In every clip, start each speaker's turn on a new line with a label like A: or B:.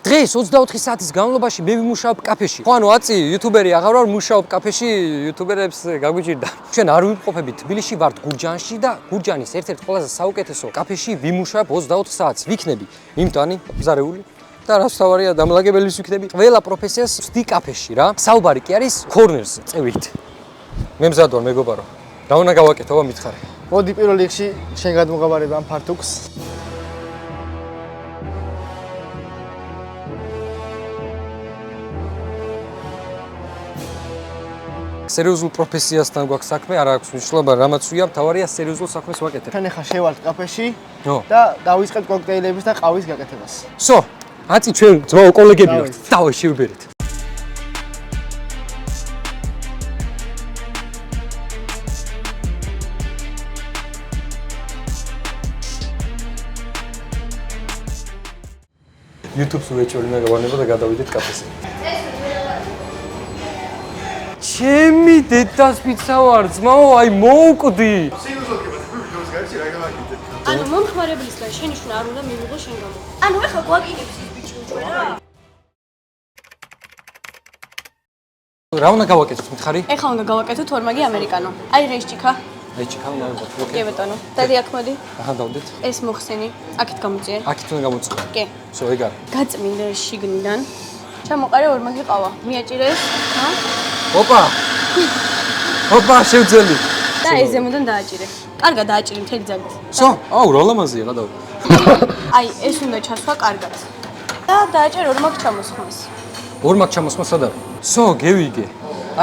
A: დღეს 24 საათის განმავლობაში მე ვიმუშავებ კაფეში. ხო, ანუ აწი იუთუბერი აღარ ვარ, მუშაობ კაფეში, იუთუბერებს გაგვიჭირდა. ჩვენ არ ვიმყოფებით თბილისში, ვართ გურჯაანში და გურჯაანის ერთ-ერთ ყველაზე საუკეთესო კაფეში ვიმუშავებ 24 საათს. ვიქნები მიმტანი, მზარეული და რაც თავარია დამლაგებელიც ვიქნები. ყველა პროფესიას ვსდი კაფეში რა. საუბარი კი არის ქორნერზე, წევით. მე მზად ვარ, მეგობარო. რა უნდა გავაკეთო, მითხარი.
B: მოდი პირველ რიგში შენ გადმოღაბარებ ამ ფართუქს.
A: სერიოზულ პროფესიასთან გვაქვს საქმე, არ აქვს მნიშვნელობა, რამაც ვია, თავარია სერიოზულ საქმეს ვაკეთებ.
B: ჩვენ ახლა შევართ კაფეში
A: ნო.
B: და დავიწყებთ კოქტეილების და ყავის გაკეთებას.
A: სო, აწი ჩვენ ძმაო კოლეგები ვართ. დავай შევიბერეთ. YouTube-ს ვეჭველი უნდა გავანება და გადავიდეთ კაფეზე. ჩემი დედას პიცა ვარ, ძმაო, აი მოვკვდი.
C: ანუ მომხმარებლისგან შენი შუნა არ უნდა მივიღო შენ გამო. ანუ ეხლა გვაკინებს ის ბიჭი უჩვენა რა.
A: რა უნდა გავაკეთოთ, მითხარი?
C: ეხლა უნდა გავაკეთოთ ორმაგი ამერიკანო. აი რეშჩიკა.
A: აი ჩიქა უნდა გავაკეთოთ.
C: კი ბატონო. დადი აქ მოდი.
A: აჰა, დავდეთ.
C: ეს მოხსენი. აქეთ გამოწიე.
A: აქეთ უნდა გამოწვე.
C: კი.
A: სო, ეგ არის.
C: გაწმინდა შიგნიდან. ჩამოყარე ორმაგი ყავა. მიაჭირე ეს. ჰა?
A: ოპა. ოპა, შევძელი.
C: და ეს ზემოდან დააჭირე. კარგად დააჭირე მთელი ძალით.
A: სო, აუ, რა ლამაზია, რა დავი.
C: აი, ეს უნდა ჩასვა კარგად. და დააჭერე ორმაგ ჩამოსხმას.
A: ორმაგ ჩამოსხმა სად არის? სო, გევიგე.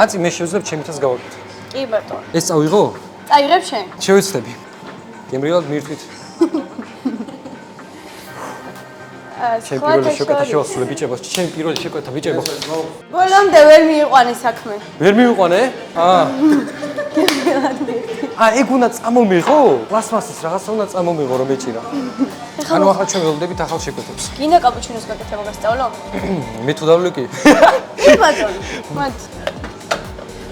A: აწი მე შევძლებ ჩემითაც გავაკეთო.
C: კი ბატონო.
A: ეს წავიღო?
C: წაიღებ შენ?
A: შევეცდები. გემრიელად მირთვით. ჩემ პირველი შეკვეთა შევასრულე ბიჭებო. ჩემ პირველი შეკვეთა ბიჭებო.
C: ბოლომდე ვერ მიიყვანე საქმე.
A: ვერ მივიყვანე? ეგ უნდა წამომიღო? პლასმასის რაღაცა უნდა წამომიღო რომ ეჭირა. ანუ ახლა ჩვენ ველოდებით ახალ შეკვეთებს.
C: გინდა კაპუჩინოს გაკეთება გასწავლო?
A: მე თუ დავლე კი.
C: კი ბატონო. მათ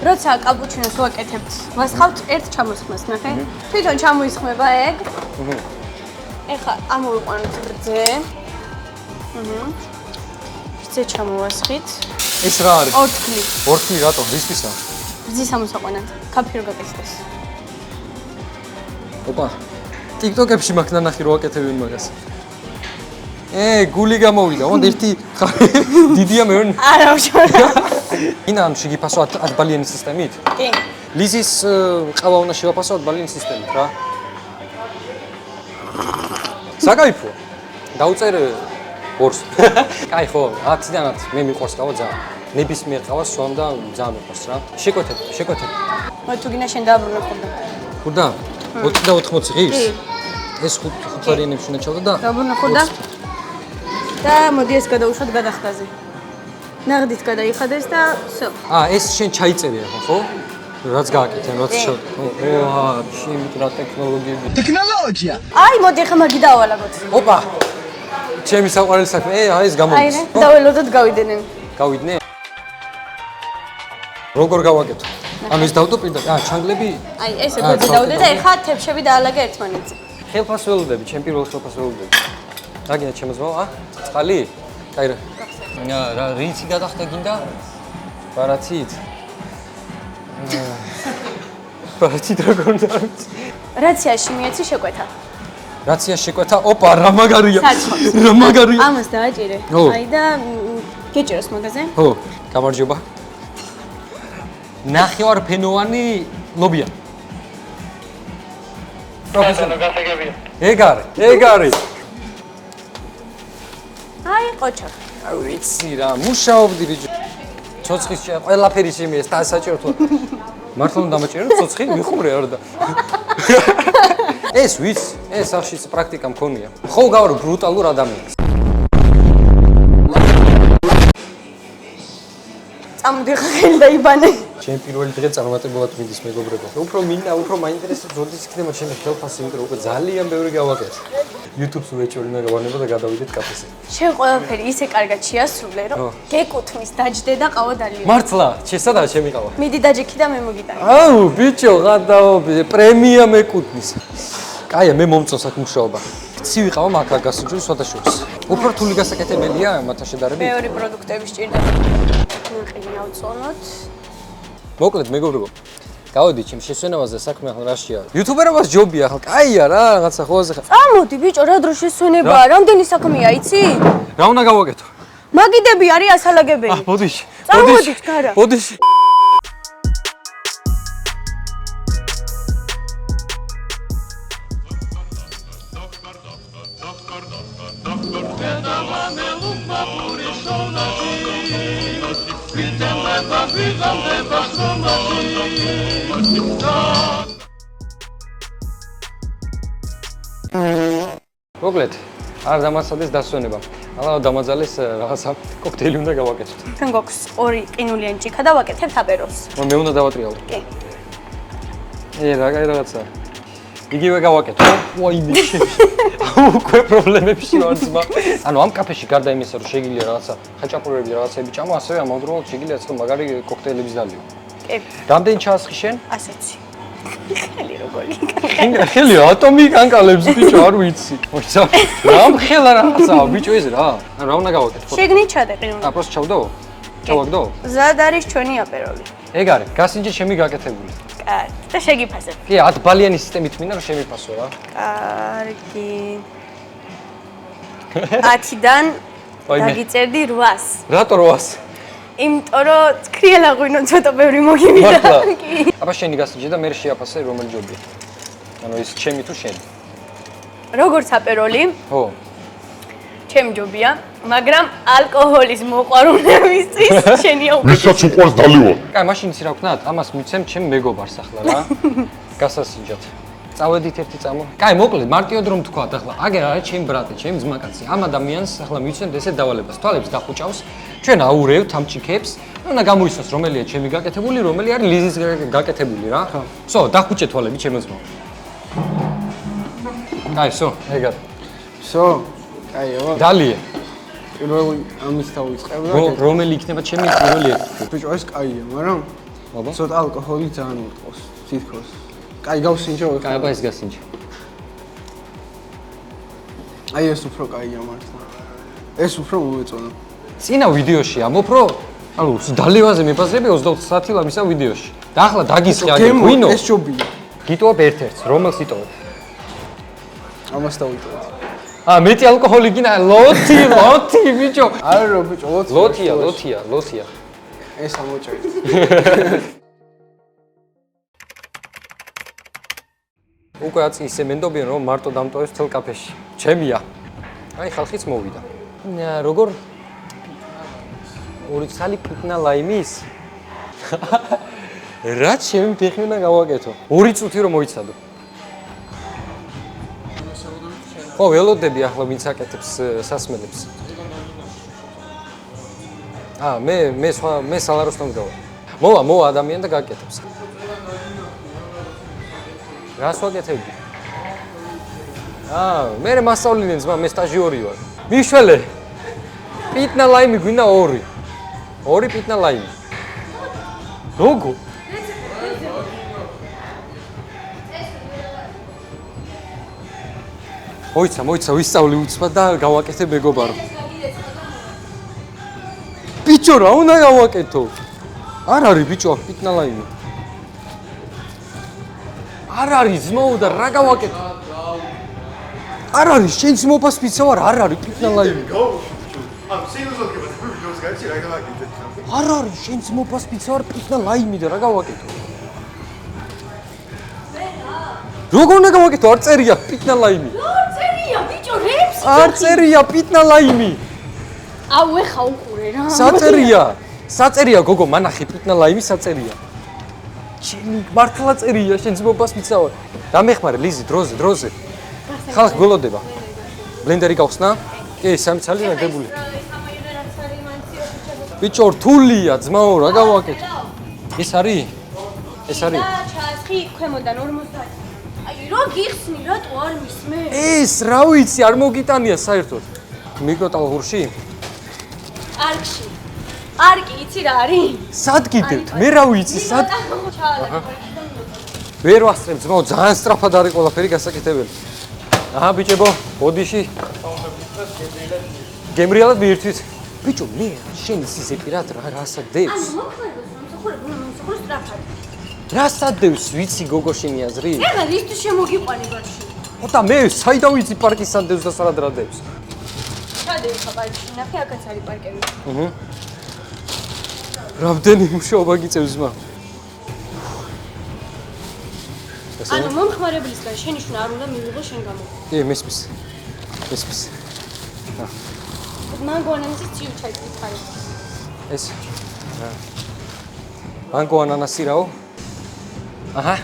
C: როცა კაპუჩინოს ვაკეთებთ, ვასხავთ ერთ ჩამოსხმას, ნახე? თვითონ ჩამოისხმება ეგ. ეხლა ამოვიყვანოთ რძე. რძე ჩამოვასხით.
A: ეს რა არის?
C: ორთქლი.
A: ორთქლი რატო? რისთვისა?
C: რძის ამოსაყვანად. კაფე რო გაკეთდეს.
A: ოპა. TikTok-ებში მაქვს ნანახი რო აკეთებენ მაგას. გული გამოვიდა. ოღონდ ერთი დიდია მეორე.
C: არა უშუალოდ.
A: ინა ამ შეგიფასო 10 ბალიანი სისტემით?
C: კი.
A: ლიზის ყავა უნდა შევაფასო 10 ბალიანი სისტემით რა. საკაიფო. დაუწერ ორს. კაი ხო, 10-დანაც მე მიყვარს ყავა ძალიან. ნებისმიერ ყავას სვამ და ძალიან მიყვარს რა. შეკვეთებ.
C: მოი თუ გინდა შენ დააბრუნე ხურდა.
A: ხურდა? 80 ღირს?
C: კი.
A: ეს 5 ბალიანებში უნდა ჩავდა და
C: დააბრუნე ხურდა. და მოდი ეს გადაუშვათ გადახდაზე. ნაღდით გადაიხადეს და всё.
A: ეს შენ ჩაიწერე ახლა, ხო? რაც გააკეთე, რაც ჩემი რა ტექნოლოგიები.
B: ტექნოლოგია.
C: აი, მოდი ახლა მაგი დაავალაგოთ.
A: ოპა. ჩემი საყვარელი საქმე, აი ეს გამოდის.
C: აი, დაველოდოთ გავიდნენ.
A: გავიდნენ? როგორ გავაკეთო? ანუ ეს დავდო პირდაპირ. ჩანგლები?
C: აი, ესე გვერდი დავდე და ეხლა თებშები დაალაგე ერთმანეთზე.
A: ხელფას ველოდები, ჩემ პირველ ხელფას ველოდები. რა გინდა ჩემო? წყალი? კაი რა. რა რიცი გადახდა გინდა? ბარათით. ბარათით როგორ უნდა?
C: რაციაში მიეცი შეკვეთა.
A: რაცია შეკვეთა? ოპა, რა მაგარია.
C: საჭმელს.
A: რა მაგარია.
C: ამას დააჭირე. აი და გეჭიროს მაგაზე.
A: ხო, გამარჯობა. ნახევარფენოვანი ლობია. პროფესიონალი გასაგებია. ეგ არის.
C: აი, ყოჩა.
A: აი ვიცი რა, მუშაობდი ბიჭო. ცოცხის ყველაფერი შემიეს და საჭირო თუ. მართლა უნდა დამაჭირო ცოცხი, მიხურე არ და. ეს ვიცი, ეს ახშიც პრაქტიკა მქონია. ხო გავარ ბრუტალურ ადამიანს.
C: წამოდი ხელი დაიბანე.
A: ჩემ პირველი დღე წარმატებულად მიდის მეგობრებო. უფრო მინდა, უფრო მაინტერესებს როდის იქნება ჩემი ხელფასი, იმიტომ რომ უკვე ძალიან ბევრი გავაკეთე. YouTube-ს ვეჭველი უნდა გავანება და გადავიდეთ კაფეზე.
C: შენ ყველაფერი ისე კარგად შეასრულე, რომ გეკუთვნის დაჯდე და ყავა დალია.
A: მართლა, შესადაა ჩემი ყავა.
C: მიდი დაჯექი და მე მოგიტანე.
A: აუ, ბიჭო, გადაობ, პრემია მეკუთვნის. კაია, მე მომწონს აქ მუშაობა. ცივი ყავა მაგ გასაჯული სოდაშორის. უფრო რთული გასაკეთებელია მათთან შედარებით.
C: მეორე პროდუქტები სჭირდა. ნუყინი ავწონოთ.
A: მოკლედ მეგობრებო. გავედით ჩემ შესვენებაზე საქმე ახლა რაშია. იუთუბერობას ჯობია ახლა. კაია რა, რაღაცა ხოლმე ხა.
C: წამოდი ბიჭო, რა დრო შესვენებაა? რამდენი საქმეა, იცი?
A: რა უნდა გავაკეთო?
C: მაგიდები არის ასალაგებელი.
A: ბოდიში.
C: წამოდით გარა.
A: ბოდიში. მოკლედ, არ დამასადეს დასვენება. ახლა დამაძალეს რაღაცა კოქტეილი უნდა გავაკეთოთ.
C: თქვენ გვაქვს 2 ყინულიანი ჭიქა და ვაკეთებთ აპეროლს.
A: მე უნდა დავატრიალო.
C: კი.
A: რა კაი რაღაცა. იგივე გავაკეთო. ვაიმე შეში. უკვე პრობლემებში ვარ ძმა. ანუ ამ კაფეში გარდა იმისა, რომ შეგიძლია რაღაცა ხაჭაპურები რაღაცები ჭამო, ასევე ამავდროულად შეგიძლია ცოტა მაგარი კოქტეილების დალიო.
C: კი.
A: რამდენი ჩაასხი შენ?
C: ასეთი. ხელი როგორი.
A: ხელი ატომი კანკალებს ბიჭო, არ ვიცი. მოიცა. რა მხელა რაღაცაა ბიჭო ეს რა? რა უნდა გავაკეთო?
C: შეგნით ჩადე ყინული.
A: პროსტ ჩავდო? ჩავაგდო?
C: ზად არის ჩვენი აპეროლი.
A: ეგ არის, გასინჯე შემი გაკეთებული.
C: კარგი. და შეგიფასებ.
A: კი, 10 ბალიანი სისტემით მინდა რომ შემიფასო რა.
C: კარგი. 10-დან დაგიწერდი 800.
A: რატო 800?
C: იმიტომ რომ ცქრიალა ღვინო ცოტა ბევრი მოგივიდა.
A: მართლა? აბა შენი გასინჯე და მე შეაფასე რომელი ჯობია. ანუ ის ჩემი თუ შენი?
C: როგორც აპეროლი,
A: ხო.
C: ჩემი ჯობია, მაგრამ ალკოჰოლის მოყვარულებისთვის შენია უკვე.
D: ვისაც უყვარს დალივა.
A: კაი, მაშინ იცი რა ვქნათ? ამას მიცემ ჩემ მეგობარს ახლა რა. გასასინჯად. წავედით ერთი წამო. კაი, მოკლედ, მარტივად რომ თქვა, ახლა აგერ არის ჩემი ბრატი, ჩემი ძმაკაცი. ამ ადამიანს ახლა მივიცემთ ესე დავალებას. თვალებს გახუჭავს. ჩვენ აურევთ ამ ჭიქებს. უნდა გამოიცნოს რომელია ჩემი გაკეთებული, რომელი არის ლიზის გაკეთებული რა. ხო, დახუჭე თვალები ჩემო ძმო. კაი, სო, ეგარ.
B: всё კაიო
A: დალიე.
B: პირველი ამის დავიწყებ და
A: რომელი იქნება ჩემი პირველი ერთი.
B: ბიჭო ეს კაია მაგრამ
A: აბა.
B: ცოტა ალკოჰოლი ძალიან ურტყავს თითქოს კაი გავსინჯო
A: კაი, აბა ეს გასინჯე.
B: აი ეს უფრო კაია მართლა ეს უფრო მომეწონა
A: წინა ვიდეოში ამბობ რომ ანუ დალევაზე მეფასები 20 საათი ლამისა ვიდეოში. და ახლა დაგისხი აგერ ღვინო.
B: ეს ჯობია
A: გიტოვებ ერთ-ერთს, რომელს იტოვებ?
B: ამას დავიტოვეთ
A: მეტი ალკოჰოლი გინა, ლოთი ბიჭო.
B: არა რო ბიჭო
A: ლოთია.
B: ეს ამოჭერეთ
A: უკვე აწი ისე მენდობიან რომ მარტო დამტოვებს თელ კაფეში. ჩემია. აი ხალხიც მოვიდა. როგორ ორი ცალი პიტნა ლაიმის? რა ჩემი ფეხი უნდა გავაკეთო? 2 წუთი რომ მოიცადო. ხო, ველოდები ახლა ვინც აკეთებს სასმელებს. მე სალაროსთან ვდავა. მოვა ადამიანი და გაკეთებს. რას ვაკეთებდი? მე მასწავლინე ძმა, მე სტაჟიორი ვარ. მიშველე. პიტნა ლაიმი გვინდა 2. 2 პიტნა ლაიმი. როგორ? მოიცა, ვისწავლი უცბად და გავაკეთე მეგობარო. ბიჭო, რა უნდა გავაკეთო? არ არის ბიჭო, პიტნა ლაიმი. არ არის ძმაო და რა გავაკეთო? არ არის, შენც მოფასპიცა ვარ, არ არის პიტნა ლაიმი. არ არის, შენც მოფასპიცა ვარ, პიტნა ლაიმი და რა გავაკეთო? როგორ უნდა გავაკეთო? არ წერია პიტნა ლაიმი.
C: ბიჭო, რეპს
A: არ წერია პიტნა ლაიმი.
C: აუ ეხა უყურე რა.
A: საწერია გოგო, მანახი პიტნა ლაიმი საწერია. შენი მართლა წერია, შენ ძმობას მიცავარ. დამეხმარე ლიზი, დროზე. ხალხი გველოდება. ბლენდერი გავხსნა? კი, 3 ცალი დაგებული. ბიჭო, რთულია, ძმაო, რა გავაკეთო? ეს არის?
C: ჩაასხი ქვემოდან 50. აი, რა გიხსნი, რატო არ მისმე?
A: ეს რა ვიცი, არ მოგიტანია საერთოდ. მიკროტალღურში?
C: არკში. არკი იცი რა არის?
A: სად გიდევთ? მე რა ვიცი, სად? ვერ ვასწრებ ძმაო, ძალიან სწრაფად არის ყველაფერი გასაკეთებელი. აჰა ბიჭებო, ბოდიში. გემრიალად მიირთვით. ბიჭო, მე შენ სიზეპი რასადევს?
C: მომხმარებელს სტრაფად.
A: რასადევს, ვიცი გოგო შენი აზრი?
C: ეხლა რისთვის შემოგიყვანი ბარში?
A: ოტა მე საიდან ვიცი პარკის სადევს და სარადრადევს?
C: ჩადე ხა ბარში, ნახე აქაც არის პარკები.
A: რამდენი მუშაობა გიწევს მა?
C: ანუ მომხმარებლისგან შენი შუნა არ უნდა მივიღო შენ გამო.
A: კი, მესმის.
C: მანგო ანანასის ციუ ჩაიკითხარი.
A: ეს. მანგო ანანასი რაო? აჰა,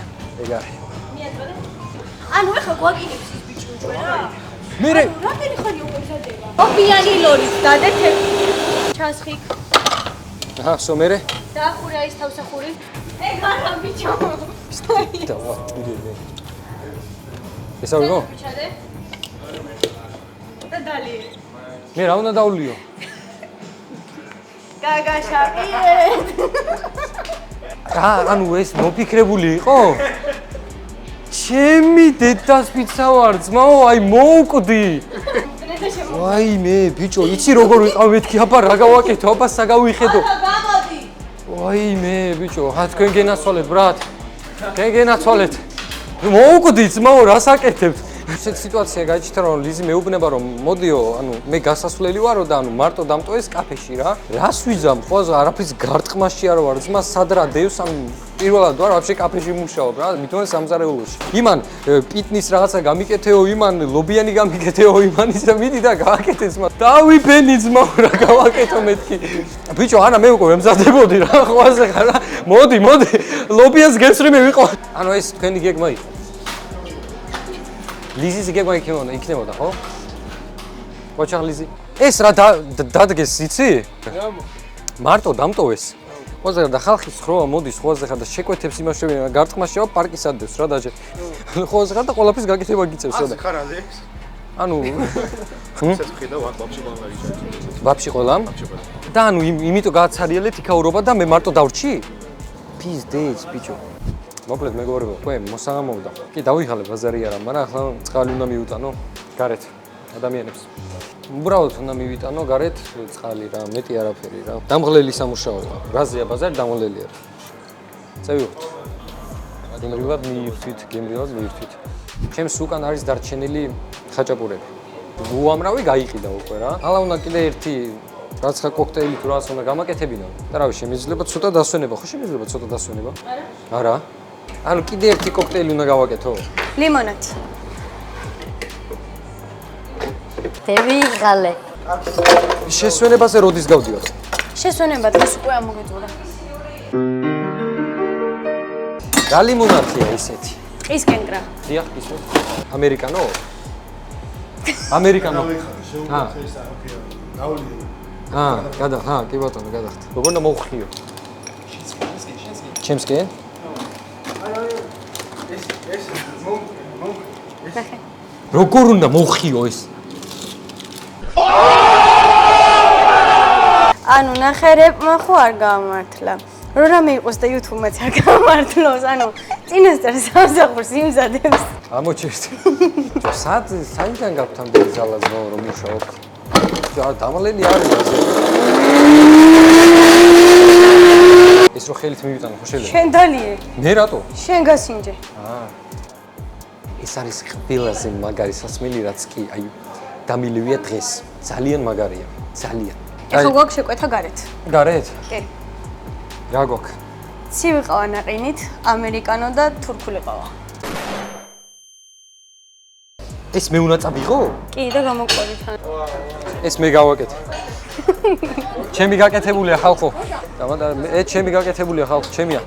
A: ეგ არის.
C: მიაწოდე? ანუ ეხლა გვაგინებს ის ბიჭი უჯვე რა?
A: მე
C: რამდენი ხანი უკვე მზადდება? ოფიანი ლორის დადეთ ჩასხი.
A: აჰა, სომერე.
C: დაახურა ის თავსახური. ეგ არა ბიჭო.
A: დავატირე. ეს აღვიღო?
C: ჩადე. და დალი.
A: მე რა უნდა დავლიო?
C: გაგაშაყიეთ.
A: ანუ ეს მოფიქრებული იყო? ჩემი დედას პიცა ვარ ძმაო, აი მოვკვდი. ვაი მე ბიჭო, იცი როგორ ვიყავ მეთქი, აბა რა გავაკეთო, აბა საგავიხედო.
C: გამოდი.
A: ვაი მე ბიჭო, თქვენ გენაცვალეთ ბრატ. თქვენ გენაცვალეთ. მოვკვდი ძმაო, რას აკეთებთ? ესეთ სიტუაცია გაიჩნდა რომ ლიზი მეუბნება რომ მოდიო, ანუ მე გასასვლელი ვარო და ანუ მარტო დამტოვეს კაფეში რა. რას ვიზამ? ხო არაფრის გარტყმაში არ ვარ, ძმა სადრა დევს, ანუ პირველად ვარ ვაფშე კაფეში მუშაობ რა, მithon სამზარეულოში. იმან პიტნის რაღაცა გამიკეთეო, იმან ლობიანი გამიკეთეო, იმან ისა მიდი და გააკეთე ძმა. დავიბენი ძმა, რა გავაკეთო მეთქი. ბიჭო, არა მე უკვე მზადებოდი რა, ხვაზე ხარ რა. მოდი, ლობიას გესრი მე ვიყო. ანუ ეს თქვენი გეგმა იყო. ლიზის გეგმა იქნებოდა, ხო? ყოჩა ლიზი. ეს რა დადგეს, იცი? მარტო დამტოვეს. ხვაზე და ხალხის ხროვა მოდის ხვაზე ხარ და შეკვეთებს იმაშები გარტყმაშია პარკის ადევს რა დაჟე. ხვაზე ხარ და ყოლაფრის გაკეთება გიწევს რა.
B: ხარ ალექს?
A: ანუ
B: ცეცხლი და ვაკბში ყველა იჭერს.
A: ბაბში ყველა? და ანუ იმიტომ გააცარიელეთ იქაურობა და მე მარტო დავრჩი? პიზდეც ბიჭო. მოკლედ მეგობრებო, თქვენ მოსაღამოვდა. კი დავიხალე ბაზარი არა, მაგრამ ახლა წყალი უნდა მივუტანო გარეთ ადამიანებს. უბრალოდ უნდა მივიტანო გარეთ წყალი რა, მეტი არაფერი რა. დამღლელი სამუშაოა. რაზეა ბაზარი დამღლელი არა. წევიოთ. გემრიელად მიირთვით. ჩემს უკან არის დარჩენილი ხაჭაპურები. უამრავი გაიყიდა უკვე რა. ალა უნდა კიდე ერთი რაც ხა კოქტეილი თუ რაც უნდა გამაკეთებინო. და რავი, შემიძლია ცოტა დასვენება, ხო შემიძლია ცოტა დასვენება? არა. ანუ კიდე ერთი კოქტეილი უნდა გავაკეთო?
C: ლიმონადი.
D: დევიღალე.
A: შესვენებაზე როდის გავდივარ?
C: შესვენება დღეს უკვე ამოგეწურა.
A: რა ლიმონადია ისეთი?
C: ის კენკრა.
A: დიახ, ისე. ამერიკანო? ამერიკანო. კი ბატონო, გადახტა. როგორ უნდა მოვხიო? ჩემსკენ? როგორ უნდა მოვხიო ეს?
C: ანუ ნახერებმა ხო არ გამართლა. რო რამე იყოს და YouTube-მაც არ გამართლოს, ანუ წინასწარ სამსახურს იმზადებს.
A: ამოჩერთ. საიდან გაქვთ ამდენი ძალა ზმაო რომ მუშაობ? დამალელი არის ასე. ეს რო ხელით მივიტანო ხო შეიძლება?
C: შენ დალიე.
A: მე რატო?
C: შენ გასინჯე.
A: ეს არის ყველაზე მაგარი სასმელი რაც კი აი დამილივია დღეს. ძალიან მაგარია, ძალიან.
C: ეხლა გვაქვს შეკვეთა გარეთ.
A: გარეთ?
C: კი.
A: რა გვაქვს?
C: ცივი ყავა ნაყინით, ამერიკანო და თურქული ყავა.
A: ეს მე უნდა წავიღო?
C: კი და გამოყვებით.
A: ეს მე გავაკეთე. ჩემი გაკეთებულია ხალხო. ეს ჩემი გაკეთებულია ხალხო, ჩემია.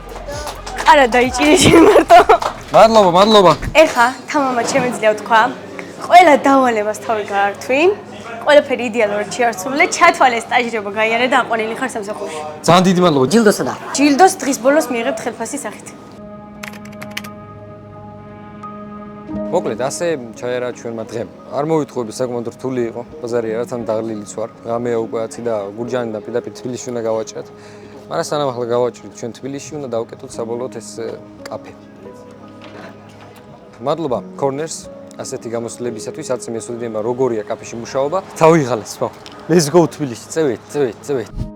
C: არა დაიჭირე შენ მარტო.
A: მადლობა.
C: ეხა თამამად შემიძლია ვთქვა, ყველა დავალებას თავი გაართვი, ყველაფერი იდეალურად შეარსულე, ჩათვალე სტაჟირება გაიარე და აყვანილი ხარ სამსახურში.
A: ძალიან დიდი მადლობა.
D: ჯილდოსა და
C: ჯილდოს დღის ბოლოს მიიღებთ ხელფასის სახით.
A: მოკლედ ასე ჩაერა ჩვენმა დღემ. არ მოვიტყუები, საკმაოდ რთული იყო. ბაზარი არა თან დაღლილიც ვარ. რამეა უკვე აცი და გურჯანი და პირდაპირ თბილისში უნდა გავაჭრათ. მაგრამ სანამ ახლა გავაჭრით ჩვენ თბილისში უნდა დავკეთოთ საბოლოოდ ეს კაფე. მადლობა Corners, ასეთი გამოცდილებისათვის აწმიეს უდიდება როგორია კაფეში მუშაობა. დავიღალეს, ხო. Let's go თბილისში, წევით.